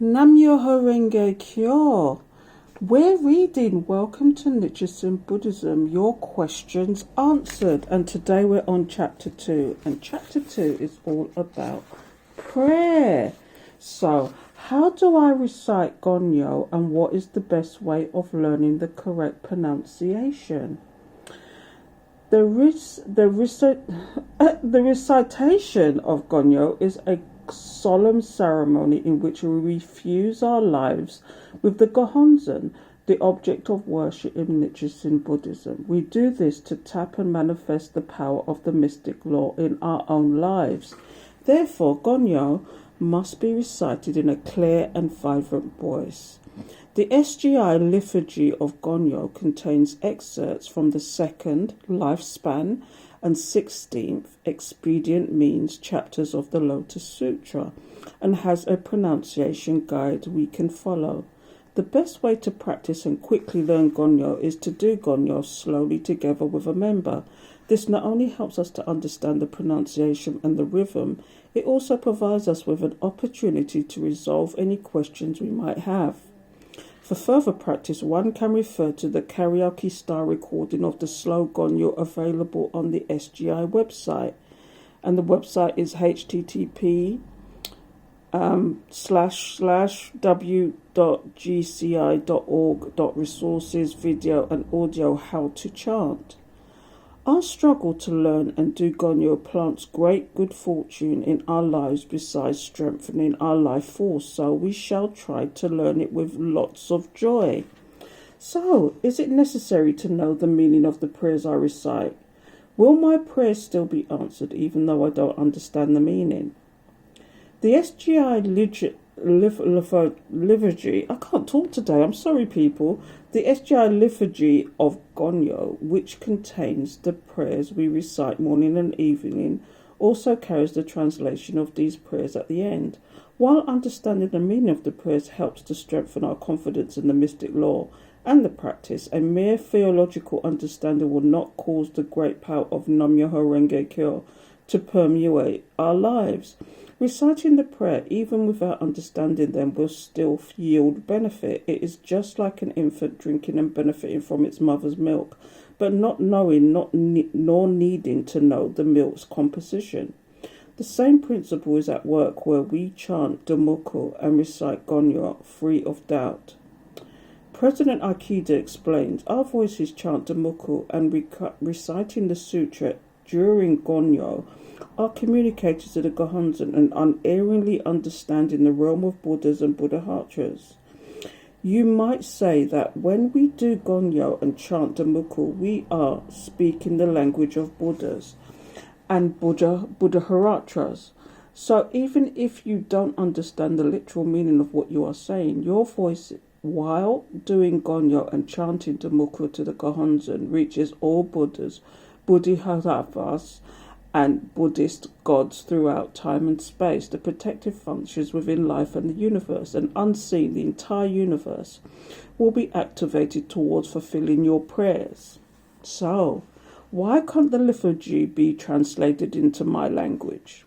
Nam-Myoho-Renge-Kyo. We're reading Welcome to Nichiren Buddhism, Your Questions Answered. And today we're on Chapter 2. And Chapter 2 is all about prayer. So, how do I recite Gonyo and what is the best way of learning the correct pronunciation? The recitation of Gonyo is a solemn ceremony in which we refuse our lives with the Gohonzon, the object of worship in Nichiren Buddhism. We do this to tap and manifest the power of the mystic law in our own lives. Therefore, Gonyo must be recited in a clear and vibrant voice. The SGI liturgy of Gonyo contains excerpts from the 2nd lifespan and 16th expedient means chapters of the Lotus Sutra and has a pronunciation guide we can follow. The best way to practice and quickly learn Gonyo is to do Gonyo slowly together with a member. This not only helps us to understand the pronunciation and the rhythm, it also provides us with an opportunity to resolve any questions we might have. For further practice, one can refer to the karaoke-style recording of the slow Gonyo available on the SGI website. And the website is http://w.gci.org.resources video and audio how to chant. Our struggle to learn and do Gonyo plants great good fortune in our lives besides strengthening our life force, so we shall try to learn it with lots of joy. So, is it necessary to know the meaning of the prayers I recite? Will my prayers still be answered even though I don't understand the meaning? The SGI liturgy, I can't talk today, I'm sorry people. The SGI liturgy of Gonyo, which contains the prayers we recite morning and evening, also carries the translation of these prayers at the end. While understanding the meaning of the prayers helps to strengthen our confidence in the mystic law and the practice, a mere theological understanding will not cause the great power of Nam-Myoho-Renge-Kyo to permeate our lives. Reciting the prayer, even without understanding them, will still yield benefit. It is just like an infant drinking and benefiting from its mother's milk, but not knowing, nor needing to know the milk's composition. The same principle is at work where we chant Daimoku and recite Gonyo free of doubt. President Aikida explains, our voices chant Daimoku and reciting the sutra during Gonyo are communicators to the Gohonzon and unerringly understanding the realm of Buddhas and Bodhisattvas. You might say that when we do Gonyo and chant Daimoku, we are speaking the language of Buddhas and Bodhisattvas. So even if you don't understand the literal meaning of what you are saying, your voice while doing Gonyo and chanting Daimoku to the Gohonzon reaches all Buddhas, Bodhisattvas, and Buddhist gods throughout time and space, the protective functions within life and the universe, and unseen, the entire universe will be activated towards fulfilling your prayers. So, why can't the liturgy be translated into my language?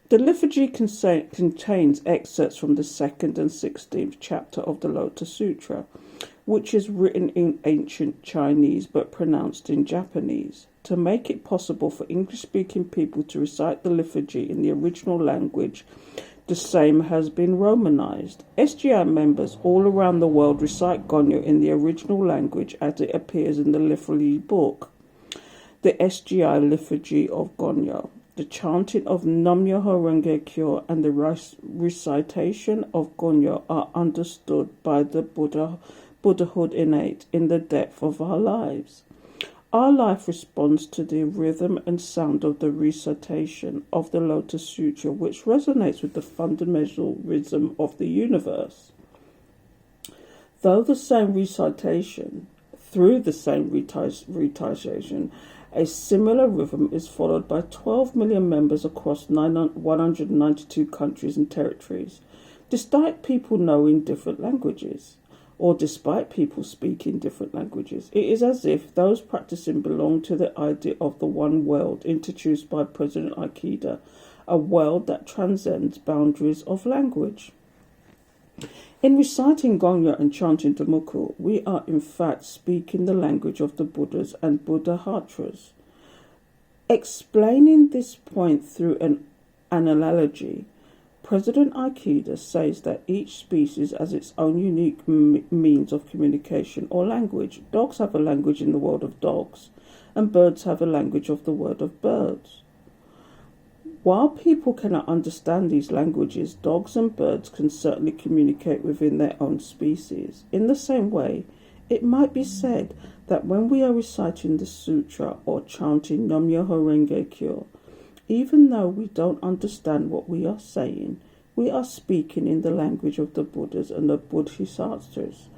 The liturgy contains excerpts from the 2nd and 16th chapter of the Lotus Sutra, which is written in ancient Chinese but pronounced in Japanese. To make it possible for English-speaking people to recite the liturgy in the original language, the same has been Romanized. SGI members all around the world recite Gonyo in the original language as it appears in the liturgy book. The SGI liturgy of Gonyo, the chanting of Nam-Myoho-Renge-Kyo and the recitation of Gonyo are understood by the Buddhahood innate in the depth of our lives. Our life responds to the rhythm and sound of the recitation of the Lotus Sutra, which resonates with the fundamental rhythm of the universe. Through the same recitation, a similar rhythm is followed by 12 million members across 192 countries and territories, despite people knowing different languages. Or despite people speaking different languages. It is as if those practicing belong to the idea of the one world introduced by President Aikida, a world that transcends boundaries of language. In reciting Gonyo and chanting Damoku, we are in fact speaking the language of the Buddhas and Buddhahatras. Explaining this point through an analogy, President Aikida says that each species has its own unique means of communication or language. Dogs have a language in the world of dogs, and birds have a language of the word of birds. While people cannot understand these languages, dogs and birds can certainly communicate within their own species. In the same way, it might be said that when we are reciting the sutra or chanting Nam-Myoho-Renge-Kyo, even though we don't understand what we are saying, we are speaking in the language of the Buddhas and the Bodhisattvas,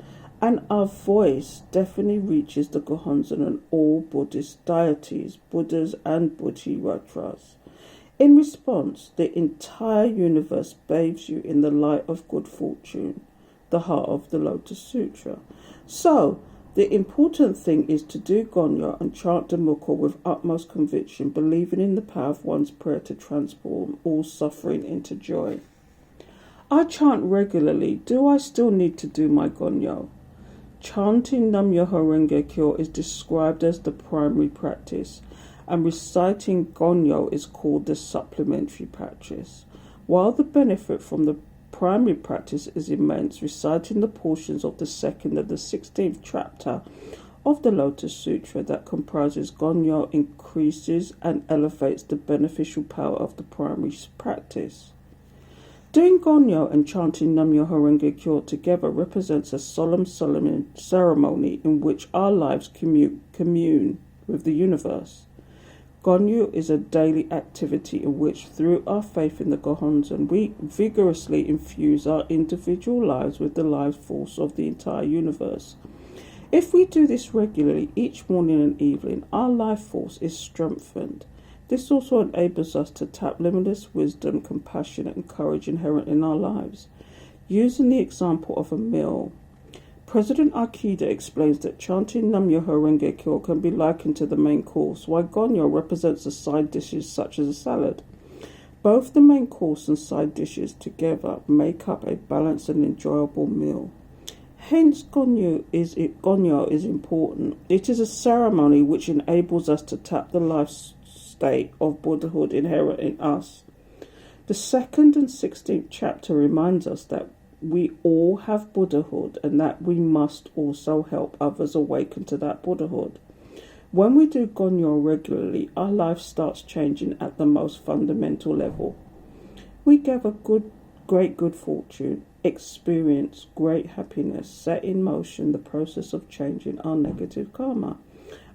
and our voice definitely reaches the Gohonzon and all Buddhist deities, Buddhas and Bodhisattvas. In response, the entire universe bathes you in the light of good fortune, the heart of the Lotus Sutra. So, the important thing is to do Gonyo and chant Damoku with utmost conviction, believing in the power of one's prayer to transform all suffering into joy. I chant regularly. Do I still need to do my Gonyo? Chanting Nam-Myoho-Renge-Kyo is described as the primary practice, and reciting Gonyo is called the supplementary practice. While the benefit from the primary practice is immense, reciting the portions of the 2nd and the 16th chapter of the Lotus Sutra that comprises Gonyo increases and elevates the beneficial power of the primary practice. Doing Gonyo and chanting Nam-Myoho-Renge-Kyo together represents a solemn ceremony in which our lives commune with the universe. Gonyo is a daily activity in which, through our faith in the Gohonzon, we vigorously infuse our individual lives with the life force of the entire universe. If we do this regularly each morning and evening, our life force is strengthened. This also enables us to tap limitless wisdom, compassion, and courage inherent in our lives. Using the example of a meal, President Aikida explains that chanting Nam-Myoho-Renge-Kyo can be likened to the main course, while Gonyo represents the side dishes such as a salad. Both the main course and side dishes together make up a balanced and enjoyable meal. Hence, Gonyo is important. It is a ceremony which enables us to tap the life state of Buddhahood inherent in us. The 2nd and 16th chapter reminds us that we all have Buddhahood and that we must also help others awaken to that Buddhahood. When we do Gonyo regularly, our life starts changing at the most fundamental level. We gather great good fortune, experience great happiness, set in motion the process of changing our negative karma,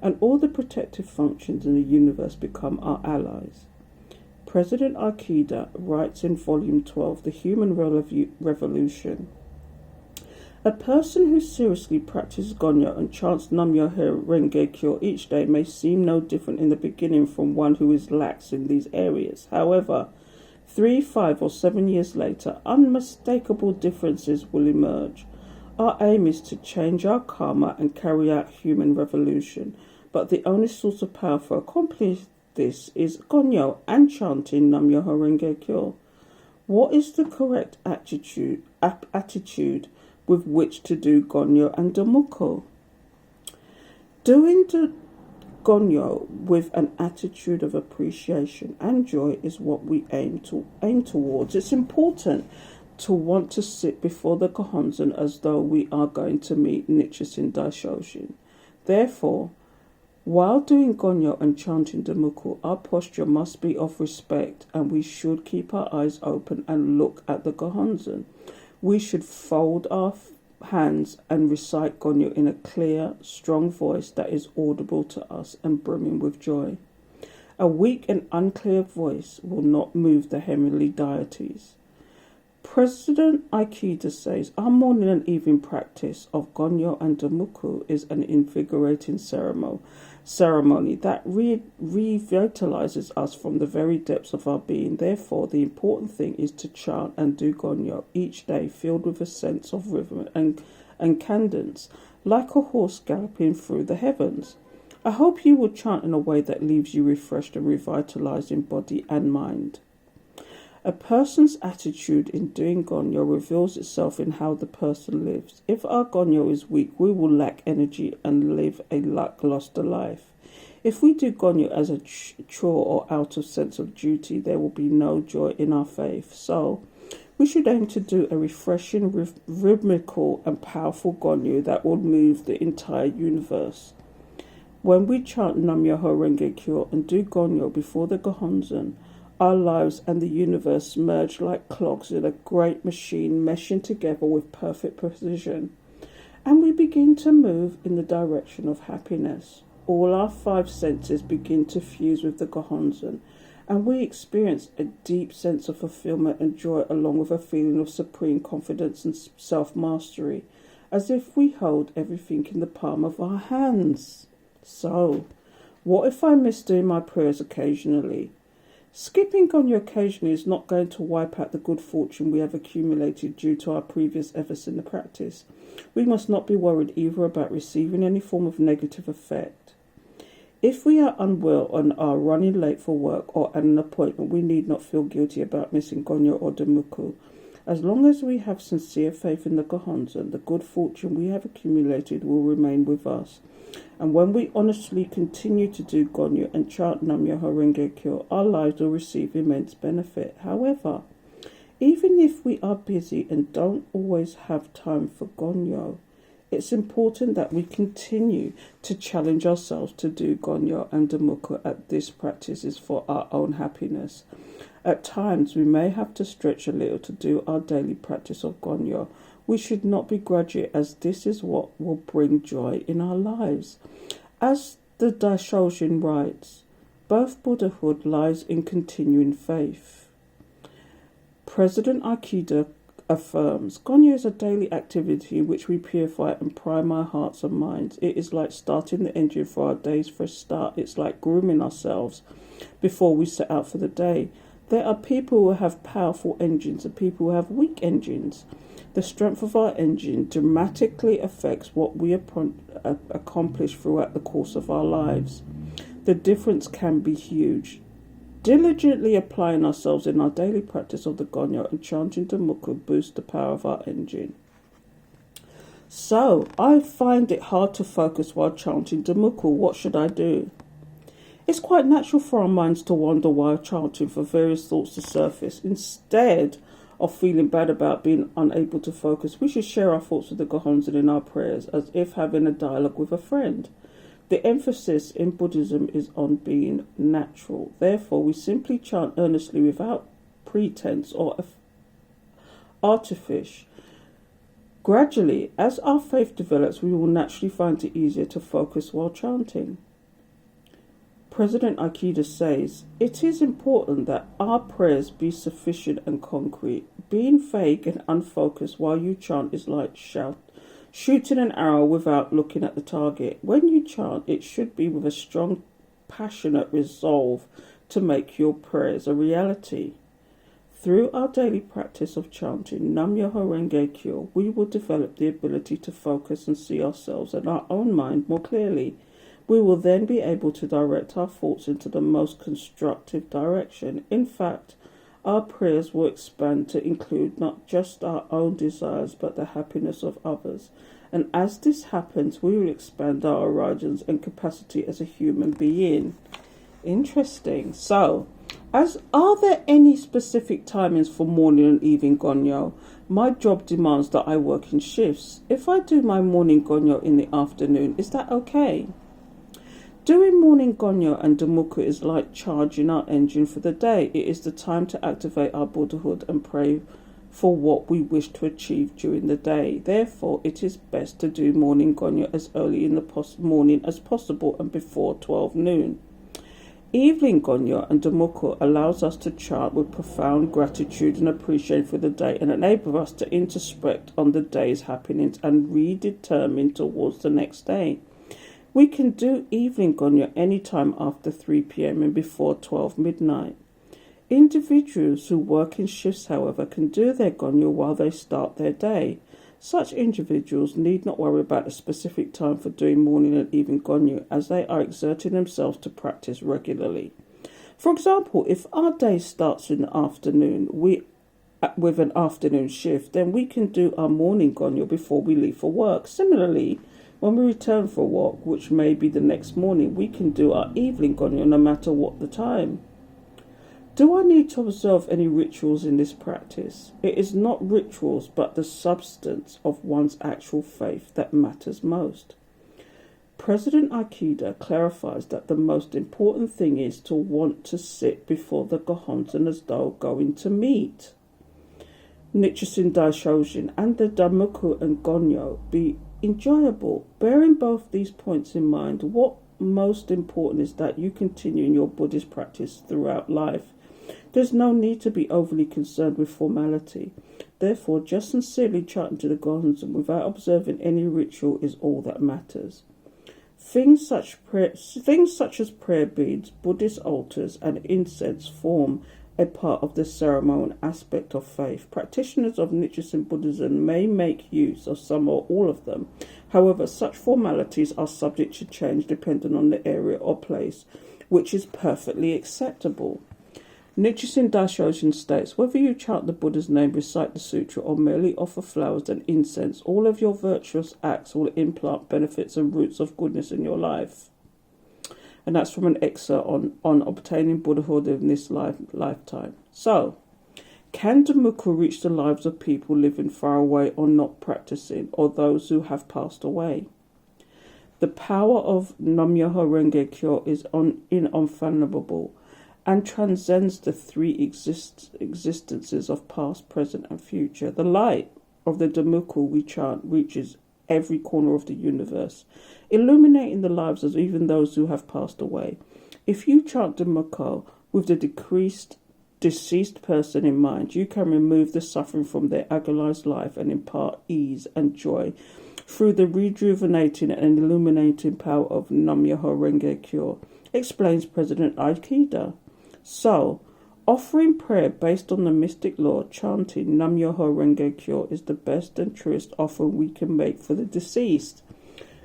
and all the protective functions in the universe become our allies. President Aikida writes in Volume 12, The Human Revolution, a person who seriously practices Gonyo and chants Nam-Myoho-Renge-Kyo each day may seem no different in the beginning from one who is lax in these areas. However, 3, 5, or 7 years later, unmistakable differences will emerge. Our aim is to change our karma and carry out human revolution, but the only source of power for accomplishing this is Gonyo and chanting Nam-Myoho-Renge-Kyo. What is the correct attitude with which to do Gonyo and Damoku? Doing the Gonyo with an attitude of appreciation and joy is what we aim towards. It's important to want to sit before the Gohonzon as though we are going to meet Nichiren Daishonin. Therefore, while doing Gonyo and chanting Damoku, our posture must be of respect, and we should keep our eyes open and look at the Gohonzon. We should fold our hands and recite Gonyo in a clear, strong voice that is audible to us and brimming with joy. A weak and unclear voice will not move the heavenly deities. President Aikida says, our morning and evening practice of Gonyo and Damoku is an invigorating ceremony that revitalizes us from the very depths of our being. Therefore, the important thing is to chant and do Gonyo each day, filled with a sense of rhythm and cadence, like a horse galloping through the heavens. I hope you will chant in a way that leaves you refreshed and revitalized in body and mind. A person's attitude in doing Gonyo reveals itself in how the person lives. If our Gonyo is weak, we will lack energy and live a lackluster life. If we do Gonyo as a chore or out of sense of duty, there will be no joy in our faith. So, we should aim to do a refreshing, rhythmical and powerful Gonyo that will move the entire universe. When we chant Nam-Myoho-Renge-Kyo and do Gonyo before the Gohonzon, our lives and the universe merge like clogs in a great machine, meshing together with perfect precision, and we begin to move in the direction of happiness. All our 5 senses begin to fuse with the Gohonzon, and we experience a deep sense of fulfillment and joy, along with a feeling of supreme confidence and self-mastery, as if we hold everything in the palm of our hands. So, what if I miss doing my prayers occasionally? Skipping Gonyo occasionally is not going to wipe out the good fortune we have accumulated due to our previous efforts in the practice. We must not be worried either about receiving any form of negative effect. If we are unwell and are running late for work or at an appointment, we need not feel guilty about missing Gonyo or Daimoku. As long as we have sincere faith in the Gohonzon, the good fortune we have accumulated will remain with us. And when we honestly continue to do Gonyo and chant Nam-Myoho-Renge-Kyo, our lives will receive immense benefit. However, even if we are busy and don't always have time for Gonyo, it's important that we continue to challenge ourselves to do Gonyo and Daimoku at these practices for our own happiness. At times, we may have to stretch a little to do our daily practice of Gonyo. We should not begrudge it, as this is what will bring joy in our lives. As the Daishojin writes, both Buddhahood lies in continuing faith. President Aikida affirms, Gonyo is a daily activity in which we purify and prime our hearts and minds. It is like starting the engine for our day's fresh start. It's like grooming ourselves before we set out for the day. There are people who have powerful engines and people who have weak engines. The strength of our engine dramatically affects what we accomplish throughout the course of our lives. The difference can be huge. Diligently applying ourselves in our daily practice of the Gonyo and chanting Daimoku boosts the power of our engine. So, I find it hard to focus while chanting Daimoku. What should I do? It's quite natural for our minds to wander while chanting, for various thoughts to surface. Instead of feeling bad about being unable to focus, we should share our thoughts with the Gohonzon in our prayers, as if having a dialogue with a friend. The emphasis in Buddhism is on being natural. Therefore, we simply chant earnestly without pretense or artifice. Gradually, as our faith develops, we will naturally find it easier to focus while chanting. President Aikida says, it is important that our prayers be sufficient and concrete. Being vague and unfocused while you chant is like shooting an arrow without looking at the target. When you chant, it should be with a strong, passionate resolve to make your prayers a reality. Through our daily practice of chanting Nam-Myoho-Renge-Kyo, we will develop the ability to focus and see ourselves and our own mind more clearly. We will then be able to direct our thoughts into the most constructive direction. In fact, our prayers will expand to include not just our own desires, but the happiness of others. And as this happens, we will expand our horizons and capacity as a human being. Interesting. So, are there any specific timings for morning and evening Gonyo? My job demands that I work in shifts. If I do my morning Gonyo in the afternoon, is that okay? Doing morning Gonyo and Daimoku is like charging our engine for the day. It is the time to activate our Buddhahood and pray for what we wish to achieve during the day. Therefore, it is best to do morning Gonyo as early in the morning as possible and before 12 noon. Evening Gonyo and Daimoku allows us to chant with profound gratitude and appreciation for the day, and enable us to introspect on the day's happenings and redetermine towards the next day. We can do evening Gonyo any time after 3 p.m. and before 12 midnight. Individuals who work in shifts, however, can do their Gonyo while they start their day. Such individuals need not worry about a specific time for doing morning and evening Gonyo, as they are exerting themselves to practice regularly. For example, if our day starts in the afternoon, with an afternoon shift, then we can do our morning gonyo before we leave for work. Similarly, when we return for work, which may be the next morning, we can do our evening gonyo no matter what the time. Do I need to observe any rituals in this practice? It is not rituals, but the substance of one's actual faith that matters most. President Aikida clarifies that the most important thing is to want to sit before the Gohonzon as though going to meet Nichiren Daishonin and the Daimoku and Gonyo be enjoyable. Bearing both these points in mind, what most important is that you continue in your Buddhist practice throughout life. There's no need to be overly concerned with formality. Therefore, just sincerely chanting to the Gohonzon without observing any ritual is all that matters. Things such as prayer beads, Buddhist altars, and incense form a part of the ceremonial aspect of faith. Practitioners of Nichiren Buddhism may make use of some or all of them. However, such formalities are subject to change depending on the area or place, which is perfectly acceptable. Nichiren Daishonin states, whether you chant the Buddha's name, recite the sutra, or merely offer flowers and incense, all of your virtuous acts will implant benefits and roots of goodness in your life. And that's from an excerpt on obtaining Buddhahood in this lifetime. So, can Daimoku reach the lives of people living far away or not practicing, or those who have passed away? The power of Nam-Myoho-Renge-Kyo is unfathomable and transcends the three existences of past, present, and future. The light of the Daimoku we chant reaches every corner of the universe, illuminating the lives of even those who have passed away. If you chant Daimoku with the deceased person in mind, you can remove the suffering from their agonized life and impart ease and joy through the rejuvenating and illuminating power of Nam-Myoho-Renge-Kyo, explains President Aikida. So, offering prayer based on the mystic law, chanting Nam-Myoho-Renge-Kyo is the best and truest offering we can make for the deceased.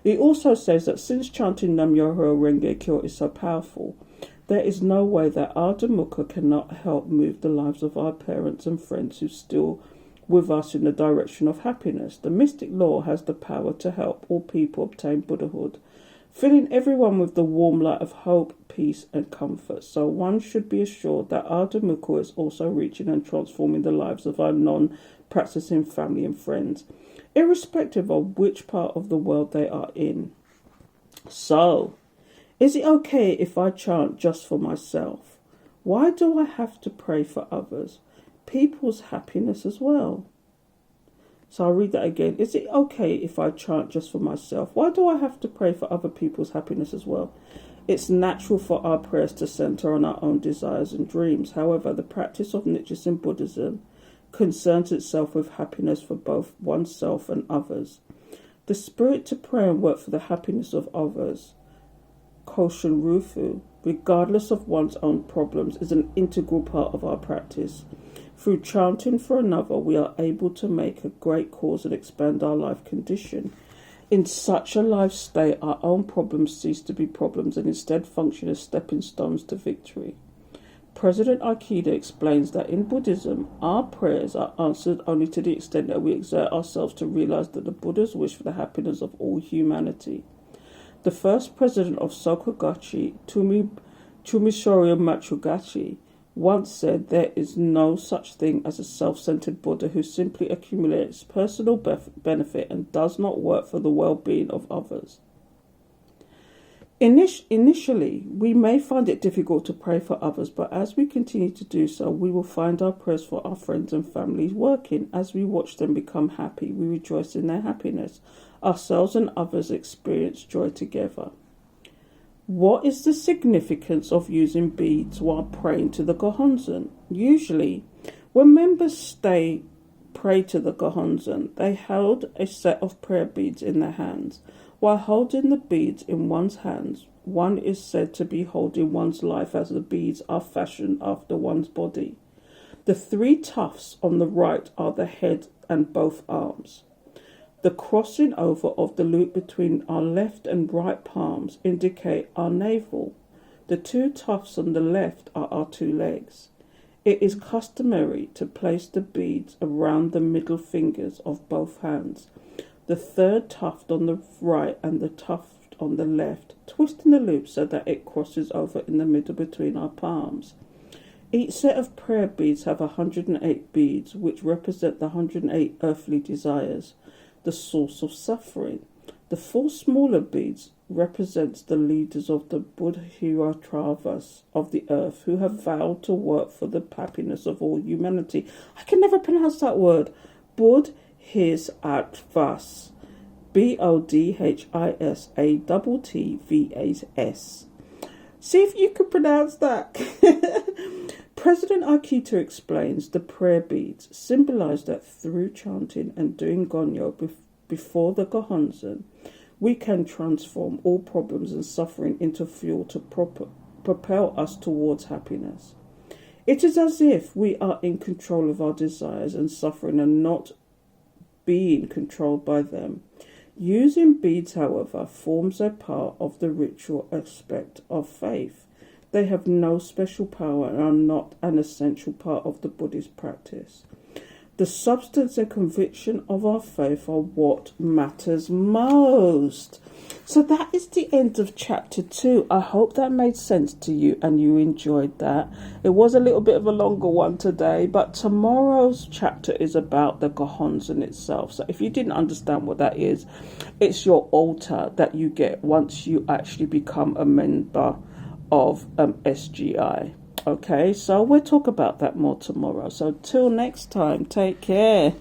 He also says that since chanting Nam-Myoho-Renge-Kyo is so powerful, there is no way that our Daimoku cannot help move the lives of our parents and friends who still with us in the direction of happiness. The mystic law has the power to help all people obtain Buddhahood, filling everyone with the warm light of hope, peace, and comfort. So one should be assured that our Daimoku is also reaching and transforming the lives of our non-practicing family and friends, irrespective of which part of the world they are in. So, is it okay if I chant just for myself? Why do I have to pray for others? People's happiness as well. So I'll read that again. Is it okay if I chant just for myself? Why do I have to pray for other people's happiness as well? It's natural for our prayers to center on our own desires and dreams. However, the practice of Nichiren Buddhism concerns itself with happiness for both oneself and others. The spirit to pray and work for the happiness of others, Koshin Rufu, regardless of one's own problems, is an integral part of our practice. Through chanting for another, we are able to make a great cause and expand our life condition. In such a life state, our own problems cease to be problems and instead function as stepping stones to victory. President Aikida explains that in Buddhism, our prayers are answered only to the extent that we exert ourselves to realize that the Buddha's wish for the happiness of all humanity. The first president of Sokogachi, Tumishorio Machugachi, once said there is no such thing as a self-centered Buddha who simply accumulates personal benefit and does not work for the well-being of others. Initially, we may find it difficult to pray for others, but as we continue to do so, we will find our prayers for our friends and families working. As we watch them become happy, we rejoice in their happiness. Ourselves and others experience joy together. What is the significance of using beads while praying to the Gohonzon? Usually, when members pray to the Gohonzon, they held a set of prayer beads in their hands. While holding the beads in one's hands, one is said to be holding one's life as the beads are fashioned after one's body. The three tufts on the right are the head and both arms. The crossing over of the loop between our left and right palms indicate our navel. The two tufts on the left are our two legs. It is customary to place the beads around the middle fingers of both hands. The third tuft on the right and the tuft on the left, twisting the loop so that it crosses over in the middle between our palms. Each set of prayer beads have 108 beads, which represent the 108 earthly desires, the source of suffering. The 4 smaller beads represents the leaders of the Buddhism of the earth who have vowed to work for the happiness of all humanity. I can never pronounce that word. Buddhism. Bodhisattva's. See if you can pronounce that. President Akita explains the prayer beads symbolize that through chanting and doing Gonyo before the Gohonzon, we can transform all problems and suffering into fuel to propel us towards happiness. It is as if we are in control of our desires and suffering and not being controlled by them. Using beads, however, forms a part of the ritual aspect of faith. They have no special power and are not an essential part of the Buddhist practice. The substance and conviction of our faith are what matters most. So that is the end of chapter 2. I hope that made sense to you and you enjoyed that. It was a little bit of a longer one today, but tomorrow's chapter is about the Gohonzon itself. So if you didn't understand what that is, it's your altar that you get once you actually become a member of SGI. Okay, so we'll talk about that more tomorrow. So till next time, take care.